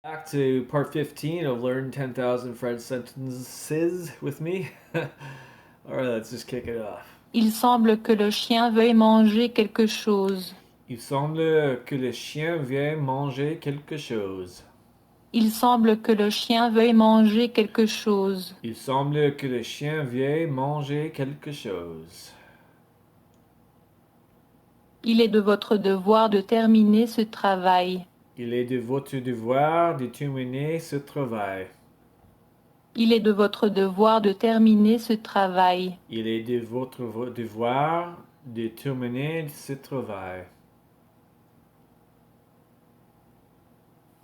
Back to part 15 of Learn 10,000 French Sentences with me. Alright, let's just kick it off. Il semble que le chien veuille manger quelque chose. Il semble que le chien veuille manger quelque chose. Il semble que le chien veuille manger quelque chose. Il semble que le chien veuille manger quelque chose. Il est de votre devoir de terminer ce travail. Il est de votre devoir de terminer ce travail. Il est de votre devoir de terminer ce travail. Il est de votre devoir de terminer ce travail.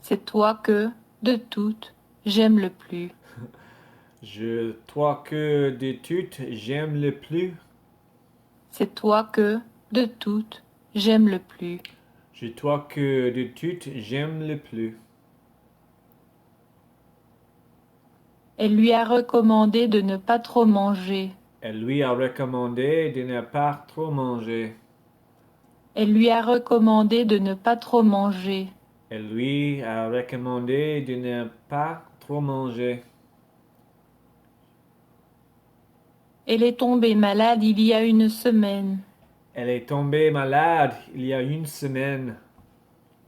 C'est toi que, de toutes, j'aime le plus. Toi que de toutes j'aime le plus. C'est toi que, de toutes, j'aime le plus. Toi que de toutes j'aime le plus. Elle lui a recommandé de ne pas trop manger. Elle lui a recommandé de ne pas trop manger. Elle lui a recommandé de ne pas trop manger. Elle lui a recommandé de ne pas trop manger. Elle est tombée malade il y a une semaine. Elle est tombée malade il y a une semaine.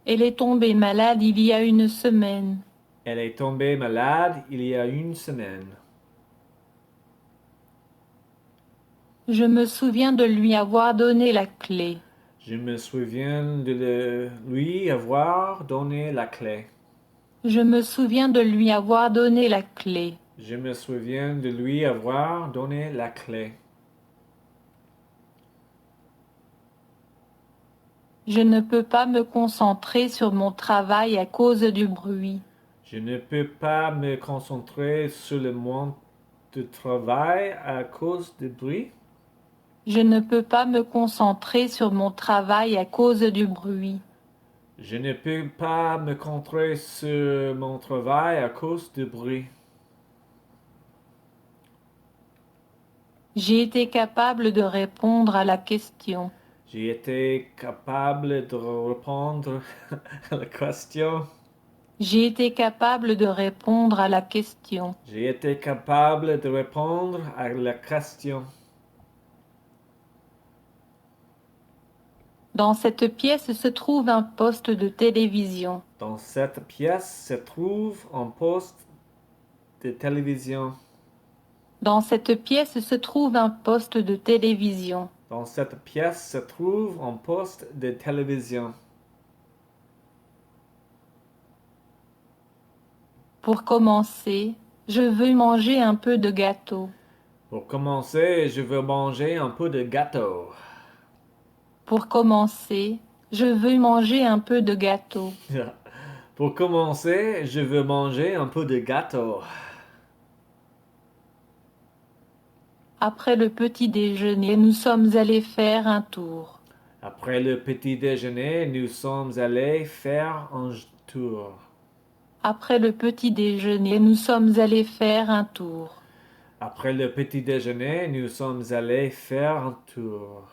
Elle est tombée malade il y a une semaine. Elle est tombée malade il y a une semaine. Je me souviens de lui avoir donné la clé. Je me souviens de lui avoir donné la clé. Je me souviens de lui avoir donné la clé. Je me souviens de lui avoir donné la clé. Je ne peux pas me concentrer sur mon travail à cause du bruit. Je ne peux pas me concentrer sur le monde de travail à cause du bruit. Je ne peux pas me concentrer sur mon travail à cause du bruit. Je ne peux pas me concentrer sur mon travail à cause du bruit. J'ai été capable de répondre à la question. J'ai été capable de répondre à la question. J'ai été capable de répondre à la question. J'ai été capable de répondre à la question. Dans cette pièce se trouve un poste de télévision. Dans cette pièce se trouve un poste de télévision. Dans cette pièce se trouve un poste de télévision. Dans cette pièce se trouve un poste de télévision. Pour commencer, je veux manger un peu de gâteau. Pour commencer, je veux manger un peu de gâteau. Pour commencer, je veux manger un peu de gâteau. Pour commencer, je veux manger un peu de gâteau. Après le petit déjeuner, nous sommes allés faire un tour. Après le petit déjeuner, nous sommes allés faire un tour. Après le petit déjeuner, nous sommes allés faire un tour. Après le petit déjeuner, nous sommes allés faire un tour.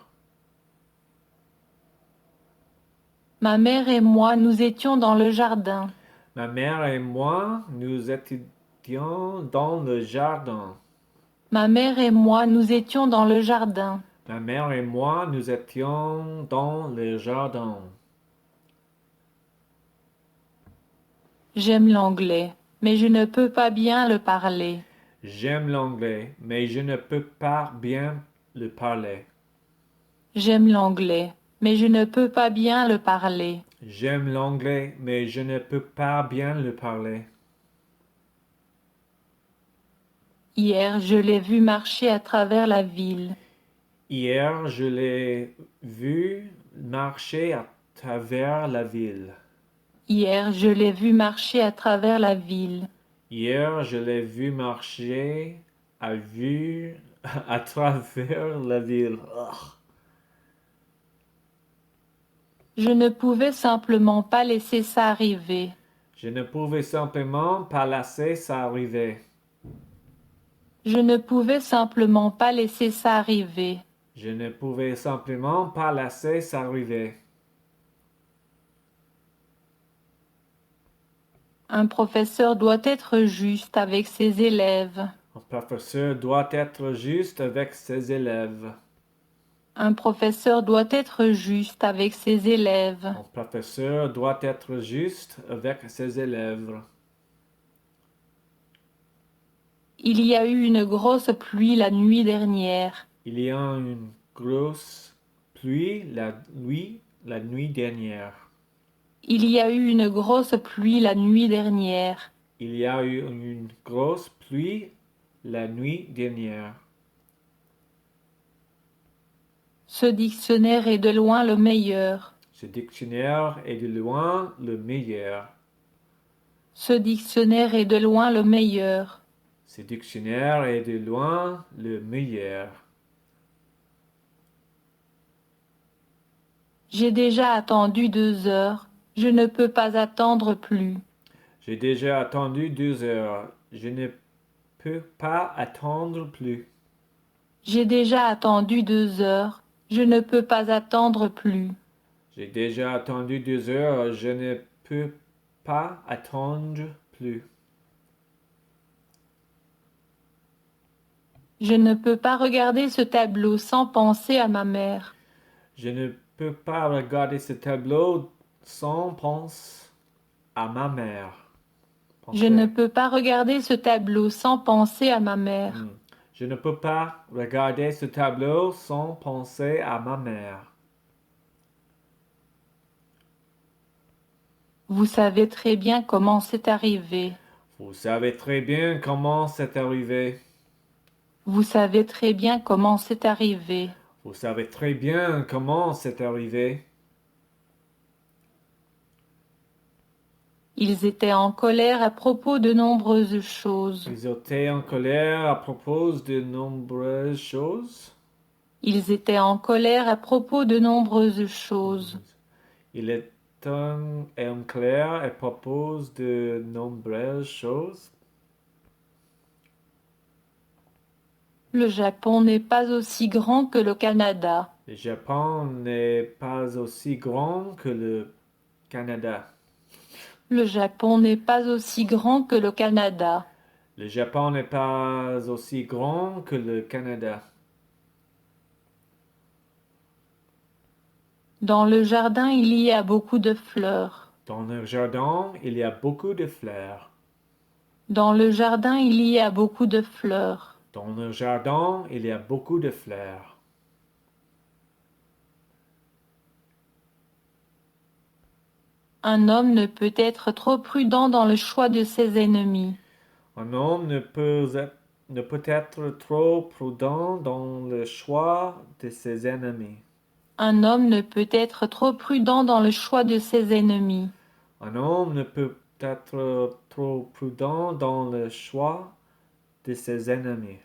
Ma mère et moi, nous étions dans le jardin. Ma mère et moi, nous étions dans le jardin. Ma mère et moi, nous étions dans le jardin. Ma mère et moi, nous étions dans le jardin. J'aime l'anglais, mais je ne peux pas bien le parler. J'aime l'anglais, mais je ne peux pas bien le parler. J'aime l'anglais, mais je ne peux pas bien le parler. J'aime l'anglais, mais je ne peux pas bien le parler. Hier, je l'ai vu marcher à travers la ville. Hier, je l'ai vu marcher à travers la ville. Hier, je l'ai vu marcher à travers la ville. Hier, je l'ai vu marcher à travers la ville. Ugh. Je ne pouvais simplement pas laisser ça arriver. Je ne pouvais simplement pas laisser ça arriver. Je ne pouvais simplement pas laisser ça arriver. Je ne pouvais simplement pas laisser ça arriver. Un professeur doit être juste avec ses élèves. Un professeur doit être juste avec ses élèves. Un professeur doit être juste avec ses élèves. Un professeur doit être juste avec ses élèves. Il y a eu une grosse pluie la nuit dernière. Il y a une grosse pluie la nuit dernière. Il y a eu une grosse pluie la nuit dernière. Il y a eu une grosse pluie la nuit dernière. Ce dictionnaire est de loin le meilleur. Ce dictionnaire est de loin le meilleur. Ce dictionnaire est de loin le meilleur. Ce dictionnaire est de loin le meilleur. J'ai déjà attendu 2 heures. Je ne peux pas attendre plus. J'ai déjà attendu 2 heures. Je ne peux pas attendre plus. J'ai déjà attendu 2 heures. Je ne peux pas attendre plus. J'ai déjà attendu 2 heures. Je ne peux pas attendre plus. Je ne peux pas regarder ce tableau sans penser à ma mère. Je ne peux pas regarder ce tableau sans penser à ma mère. Je ne peux pas regarder ce tableau sans penser à ma mère. Je ne peux pas regarder ce tableau sans penser à ma mère. Vous savez très bien comment c'est arrivé. Vous savez très bien comment c'est arrivé. Vous savez très bien comment c'est arrivé. Vous savez très bien comment c'est arrivé. Ils étaient en colère à propos de nombreuses choses. Ils étaient en colère à propos de nombreuses choses. Ils étaient en colère à propos de nombreuses choses. Il est en colère à propos de nombreuses choses. Le Japon n'est pas aussi grand que le Canada. Le Japon n'est pas aussi grand que le Canada. Le Japon n'est pas aussi grand que le Canada. Le Japon n'est pas aussi grand que le Canada. Dans le jardin, il y a beaucoup de fleurs. Dans le jardin, il y a beaucoup de fleurs. Dans le jardin, il y a beaucoup de fleurs. Dans le jardin, il y a beaucoup de fleurs. Un homme ne peut être trop prudent dans le choix de ses ennemis. Un homme ne peut être trop prudent dans le choix de ses ennemis. Un homme ne peut être trop prudent dans le choix de ses ennemis. Un homme ne peut être trop prudent dans le choix de ses ennemis.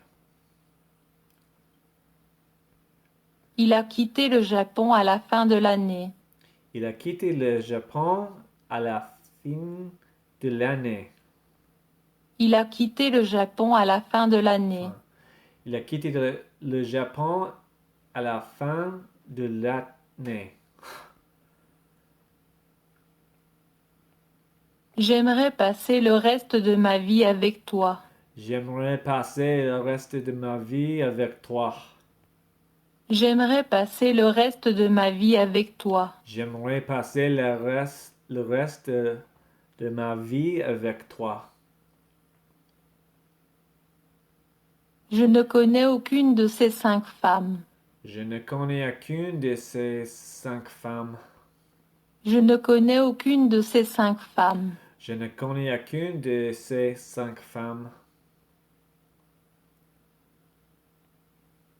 Il a quitté le Japon à la fin de l'année. Il a quitté le Japon à la fin de l'année. Il a quitté le Japon à la fin de l'année. Il a quitté le Japon à la fin de l'année. J'aimerais passer le reste de ma vie avec toi. J'aimerais passer le reste de ma vie avec toi. J'aimerais passer le reste de ma vie avec toi. J'aimerais passer le reste de ma vie avec toi. Je ne connais aucune de ces 5 femmes. Je ne connais aucune de ces 5 femmes. Je ne connais aucune de ces 5 femmes. Je ne connais aucune de ces 5 femmes.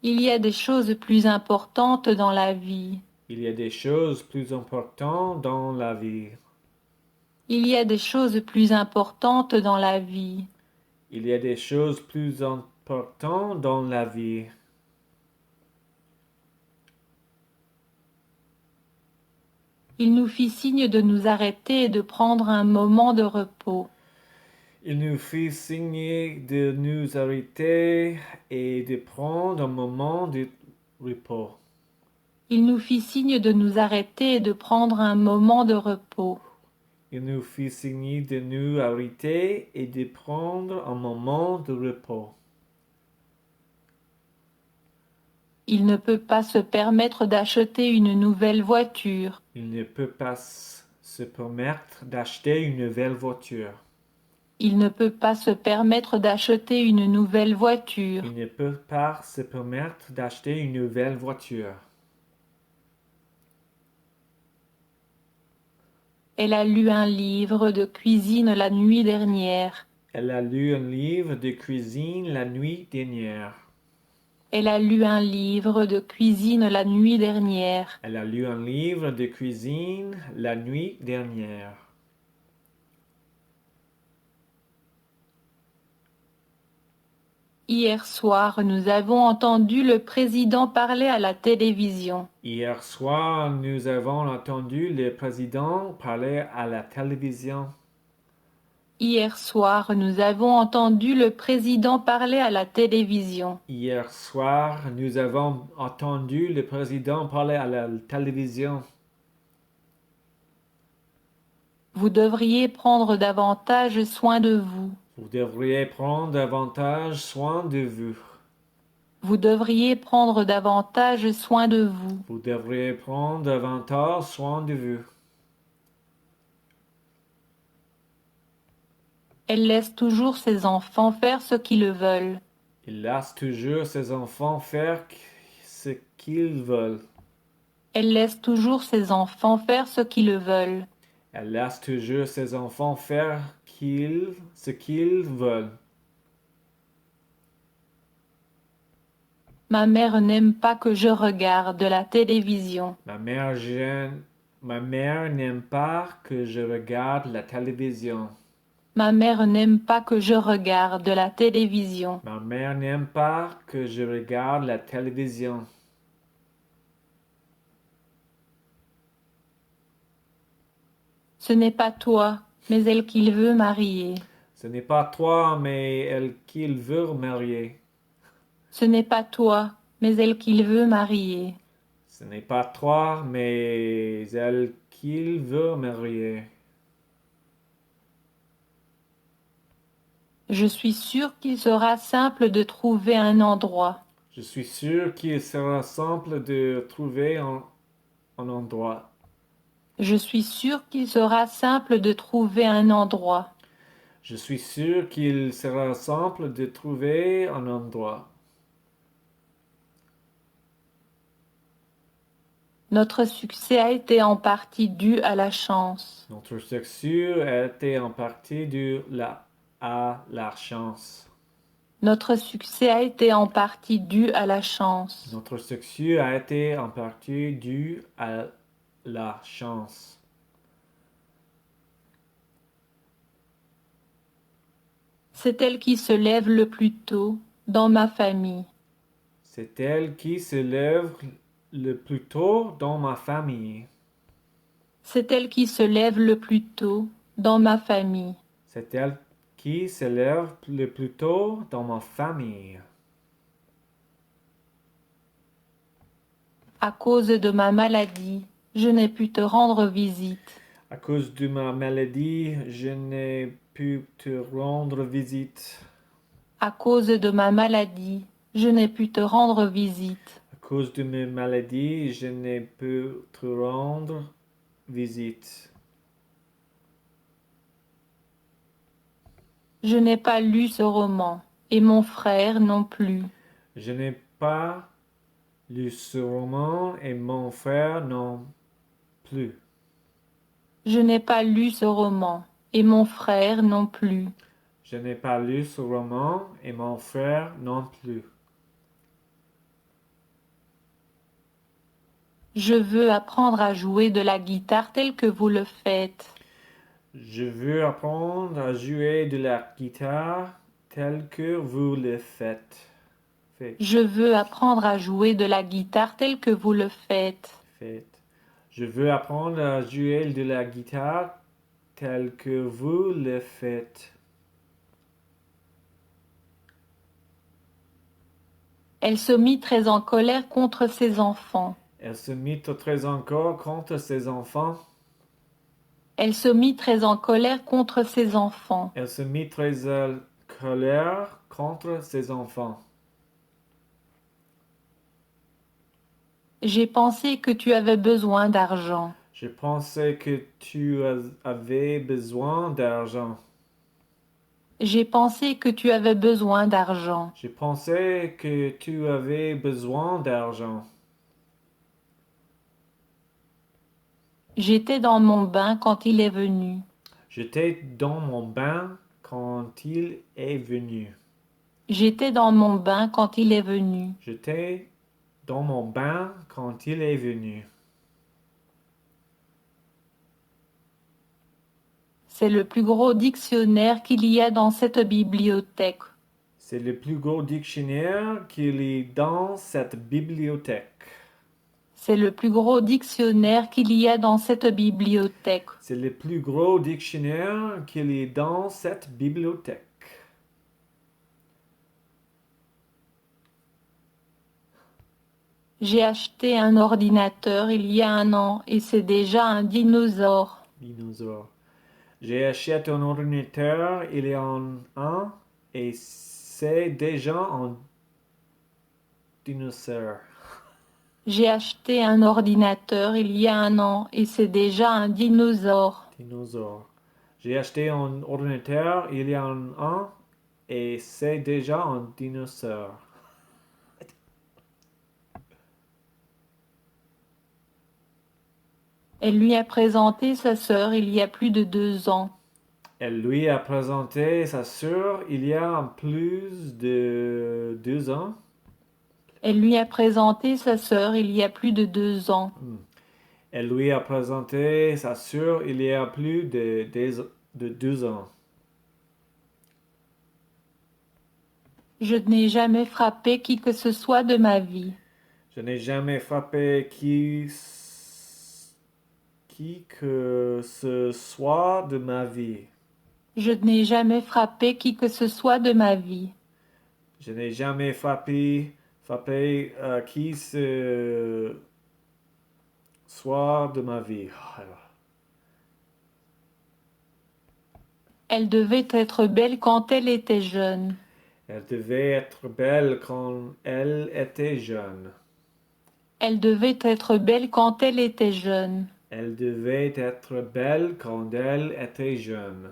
Il y a des choses plus importantes dans la vie. Il y a des choses plus importantes dans la vie. Il y a des choses plus importantes dans la vie. Il y a des choses plus importantes dans la vie. Il nous fit signe de nous arrêter et de prendre un moment de repos. Il nous fit signe de nous arrêter et de prendre un moment de repos. Il nous fit signe de nous arrêter et de prendre un moment de repos. Il nous fit signe de nous arrêter et de prendre un moment de repos. Il ne peut pas se permettre d'acheter une nouvelle voiture. Il ne peut pas se permettre d'acheter une nouvelle voiture. Il ne peut pas se permettre d'acheter une nouvelle voiture. Il ne peut pas se permettre d'acheter une nouvelle voiture. Elle a lu un livre de cuisine la nuit dernière. Elle a lu un livre de cuisine la nuit dernière. Elle a lu un livre de cuisine la nuit dernière. Elle a lu un livre de cuisine la nuit dernière. Hier soir, nous avons entendu le président parler à la télévision. Hier soir, nous avons entendu le président parler à la télévision. Hier soir, nous avons entendu le président parler à la télévision. Hier soir, nous avons entendu le président parler à la télévision. Vous devriez prendre davantage soin de vous. Vous devriez prendre davantage soin de vous. Vous devriez prendre davantage soin de vous. Vous devriez prendre davantage soin de vous. Elle laisse toujours ses enfants faire ce qu'ils veulent. Il laisse toujours ses enfants faire ce qu'ils veulent. Elle laisse toujours ses enfants faire ce qu'ils veulent. Elle laisse toujours ses enfants faire ce qu'ils veulent. Ma mère n'aime pas que je regarde la télévision. Ma mère n'aime pas que je regarde la télévision. Ma mère n'aime pas que je regarde la télévision. Ma mère n'aime pas que je regarde la télévision. Ce n'est pas toi, mais elle qu'il veut marier. Ce n'est pas toi, mais elle qu'il veut marier. Ce n'est pas toi, mais elle qu'il veut marier. Ce n'est pas toi, mais elle qu'il veut marier. Je suis sûre qu'il sera simple de trouver un endroit. Je suis sûr qu'il sera simple de trouver un endroit. Je suis sûre qu'il sera simple de trouver un endroit. Je suis sûr qu'il sera simple de trouver un endroit. Notre succès a été en partie dû à la chance. Notre succès a été en partie dû à la chance. Notre succès a été en partie dû à la chance. Notre succès a été en partie dû à la chance. C'est elle qui se lève le plus tôt dans ma famille. C'est elle qui se lève le plus tôt dans ma famille. C'est elle qui se lève le plus tôt dans ma famille. C'est elle qui se lève le plus tôt dans ma famille. À cause de ma maladie, je n'ai pu te rendre visite. À cause de ma maladie, je n'ai pu te rendre visite. À cause de ma maladie, je n'ai pu te rendre visite. À cause de ma maladie, je n'ai pu te rendre visite. Je n'ai pas lu ce roman, et mon frère non plus. Je n'ai pas lu ce roman et mon frère non plus. Je n'ai pas lu ce roman, et mon frère non plus. Je n'ai pas lu ce roman et mon frère non plus. Je veux apprendre à jouer de la guitare telle que vous le faites. Je veux apprendre à jouer de la guitare telle que vous le faites. Je veux apprendre à jouer de la guitare telle que vous le faites. Je veux apprendre à jouer de la guitare telle que vous le faites. Elle se mit très en colère contre ses enfants. Elle se mit très encore contre ses enfants. Elle se mit très en colère contre ses enfants. Elle se mit très en colère contre ses enfants. J'ai pensé que tu avais besoin d'argent. Je pensais que tu avais besoin d'argent. J'ai pensé que tu avais besoin d'argent. Je pensais que tu avais besoin d'argent. J'étais dans mon bain quand il est venu. J'étais dans mon bain quand il est venu. J'étais dans mon bain quand il est venu. J'étais dans mon bain quand il est venu. C'est le plus gros dictionnaire qu'il y a dans cette bibliothèque. C'est le plus gros dictionnaire qu'il y a dans cette bibliothèque. C'est le plus gros dictionnaire qu'il y a dans cette bibliothèque. C'est le plus gros dictionnaire qu'il y a dans cette bibliothèque. J'ai acheté un ordinateur il y a un an et c'est déjà un dinosaure. Dinosaure. J'ai acheté un ordinateur il y a un an et c'est déjà un dinosaure. J'ai acheté un ordinateur il y a un an et c'est déjà un dinosaure. Dinosaure. J'ai acheté un ordinateur il y a un an et c'est déjà un dinosaure. Elle lui a présenté sa sœur il y a plus de 2 ans. Elle lui a présenté sa sœur il y a plus de 2 ans. Elle lui a présenté sa sœur il y a plus de 2 ans. Elle lui a présenté sa sœur il y a plus de 2 ans. Je n'ai jamais frappé qui que ce soit de ma vie. Je n'ai jamais frappé qui que ce soit de ma vie. Je n'ai jamais frappé qui que ce soit de ma vie. Je n'ai jamais frappé qui ce soit de ma vie. Elle devait être belle quand elle était jeune. Elle devait être belle quand elle était jeune. Elle devait être belle quand elle était jeune. Elle devait être belle quand elle était jeune.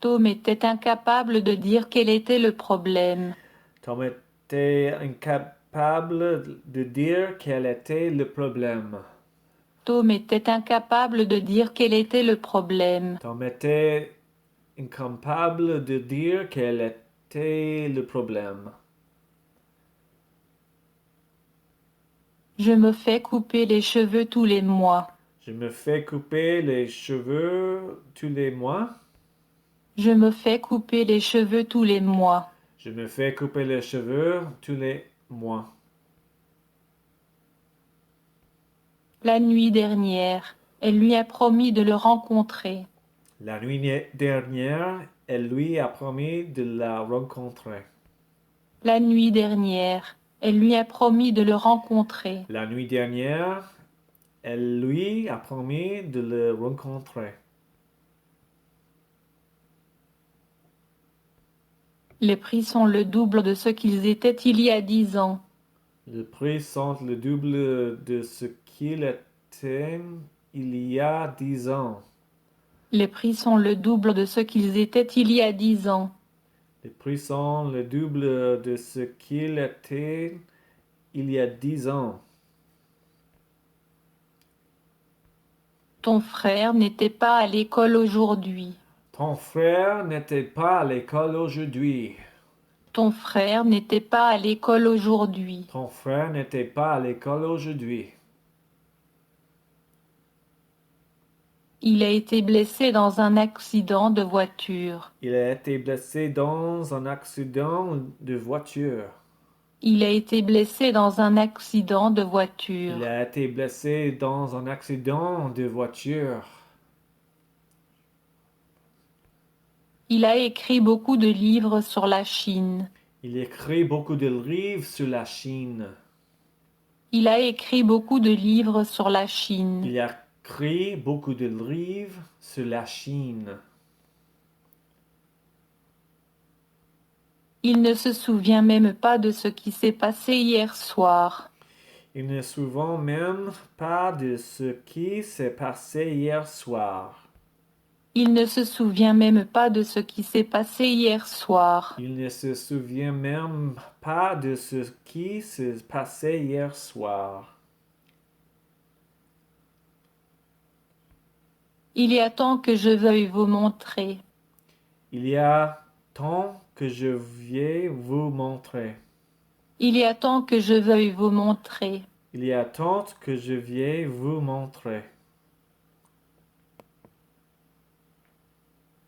Tom était incapable de dire quel était le problème. Tom était incapable de dire quel était le problème. Tom était incapable de dire quel était le problème. Tom était incapable de dire quel était le problème. Je me fais couper les cheveux tous les mois. Je me fais couper les cheveux tous les mois. Je me fais couper les cheveux tous les mois. Je me fais couper les cheveux tous les mois. La nuit dernière, elle lui a promis de le rencontrer. La nuit dernière, elle lui a promis de la rencontrer. La nuit dernière, elle lui a promis de le rencontrer. La nuit dernière, elle lui a promis de le rencontrer. Les prix sont le double de ce qu'ils étaient il y a 10 ans. Les prix sont le double de ce qu'il était il y a 10 ans. Les prix sont le double de ce qu'ils étaient il y a 10 ans. Les prix sont le double de ce qu'il était il y a 10 ans. Ton frère n'était pas à l'école aujourd'hui. Ton frère n'était pas à l'école aujourd'hui. Ton frère n'était pas à l'école aujourd'hui. Ton frère n'était pas à l'école aujourd'hui. Il a été blessé dans un accident de voiture. Il a été blessé dans un accident de voiture. Il a été blessé dans un accident de voiture. Il a été blessé dans un accident de voiture. Il a écrit beaucoup de livres sur la Chine. Il écrit beaucoup de livres sur la Chine. Il a écrit beaucoup de livres sur la Chine. Il a écrit beaucoup de livres sur la Chine. Il ne se souvient même pas de ce qui s'est passé hier soir. Il ne se souvient même pas de ce qui s'est passé hier soir. Il ne se souvient même pas de ce qui s'est passé hier soir. Il ne se souvient même pas de ce qui s'est passé hier soir. Il y a temps que je veuille vous montrer. Il y a temps que je vais vous montrer. Il y a temps que je veuille vous montrer. Il y a tant que je vais vous montrer.